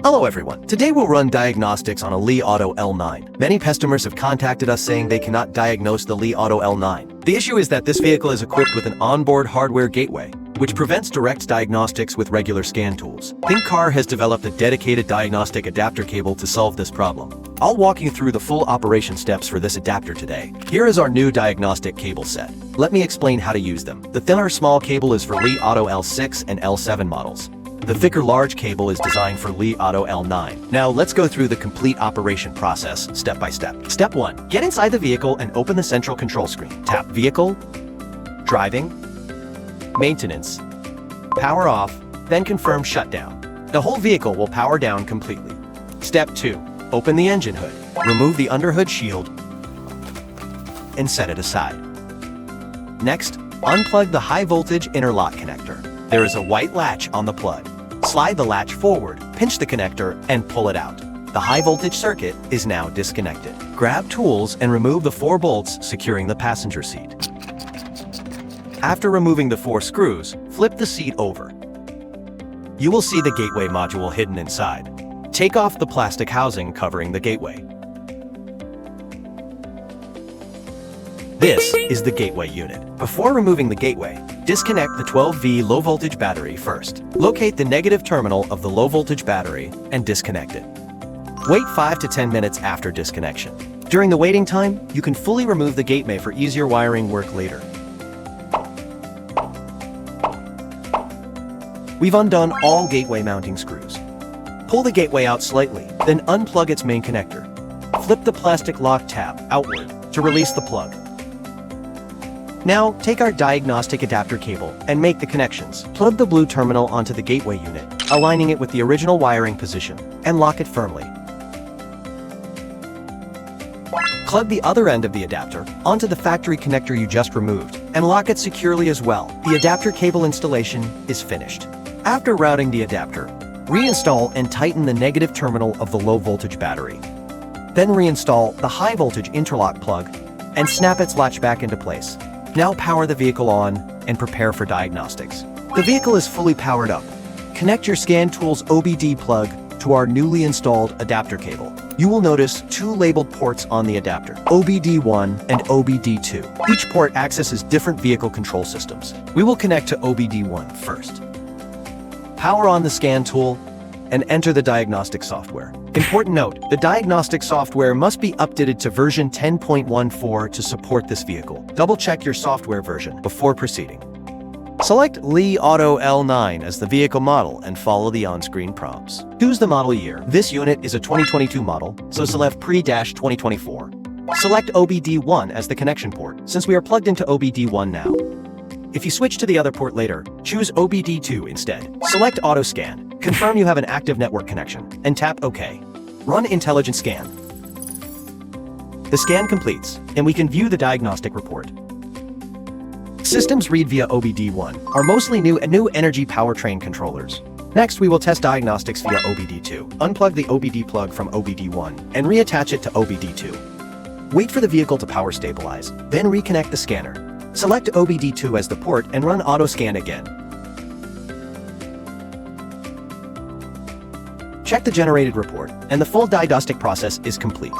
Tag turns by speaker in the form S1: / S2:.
S1: Hello everyone. Today we'll run diagnostics on a Li Auto L9. Many customers have contacted us saying they cannot diagnose the Li Auto L9. The issue is that this vehicle is equipped with an onboard hardware gateway, which prevents direct diagnostics with regular scan tools. Thinkcar has developed a dedicated diagnostic adapter cable to solve this problem. I'll walk you through the full operation steps for this adapter today. Here is our new diagnostic cable set. Let me explain how to use them. The thinner small cable is for Li Auto L6 and L7 models. The thicker large cable is designed for Li Auto L9. Now let's go through the complete operation process step by step. Step 1. Get inside the vehicle and open the central control screen. Tap Vehicle, Driving, Maintenance, Power Off, then confirm shutdown. The whole vehicle will power down completely. Step 2. Open the engine hood. Remove the underhood shield and set it aside. Next, unplug the high voltage interlock connector. There is a white latch on the plug. Slide the latch forward, pinch the connector, and pull it out. The high voltage circuit is now disconnected. Grab tools and remove the 4 bolts securing the passenger seat. After removing the 4 screws, flip the seat over. You will see the gateway module hidden inside. Take off the plastic housing covering the gateway. This is the gateway unit. Before removing the gateway, disconnect the 12V low-voltage battery first. Locate the negative terminal of the low-voltage battery and disconnect it. Wait 5 to 10 minutes after disconnection. During the waiting time, you can fully remove the gateway for easier wiring work later. We've undone all gateway mounting screws. Pull the gateway out slightly, then unplug its main connector. Flip the plastic lock tab outward to release the plug. Now, take our diagnostic adapter cable and make the connections. Plug the blue terminal onto the gateway unit, aligning it with the original wiring position, and lock it firmly. Plug the other end of the adapter onto the factory connector you just removed, and lock it securely as well. The adapter cable installation is finished. After routing the adapter, reinstall and tighten the negative terminal of the low voltage battery. Then reinstall the high voltage interlock plug and snap its latch back into place. Now power the vehicle on and prepare for diagnostics. The vehicle is fully powered up. Connect your Scan Tools OBD plug to our newly installed adapter cable. You will notice 2 labeled ports on the adapter, OBD1 and OBD2. Each port accesses different vehicle control systems. We will connect to OBD1 first. Power on the scan tool and enter the diagnostic software. Important note, the diagnostic software must be updated to version 10.14 to support this vehicle. Double-check your software version before proceeding. Select Li Auto L9 as the vehicle model and follow the on-screen prompts. Choose the model year. This unit is a 2022 model, so select pre-2024. Select OBD1 as the connection port, since we are plugged into OBD1 now. If you switch to the other port later, choose OBD2 instead. Select Auto Scan. Confirm you have an active network connection, and tap OK. Run Intelligent Scan. The scan completes, and we can view the diagnostic report. Systems read via OBD1 are mostly new energy powertrain controllers. Next, we will test diagnostics via OBD2. Unplug the OBD plug from OBD1 and reattach it to OBD2. Wait for the vehicle to power stabilize, then reconnect the scanner. Select OBD2 as the port and run Auto Scan again. Check the generated report, and the full diagnostic process is complete.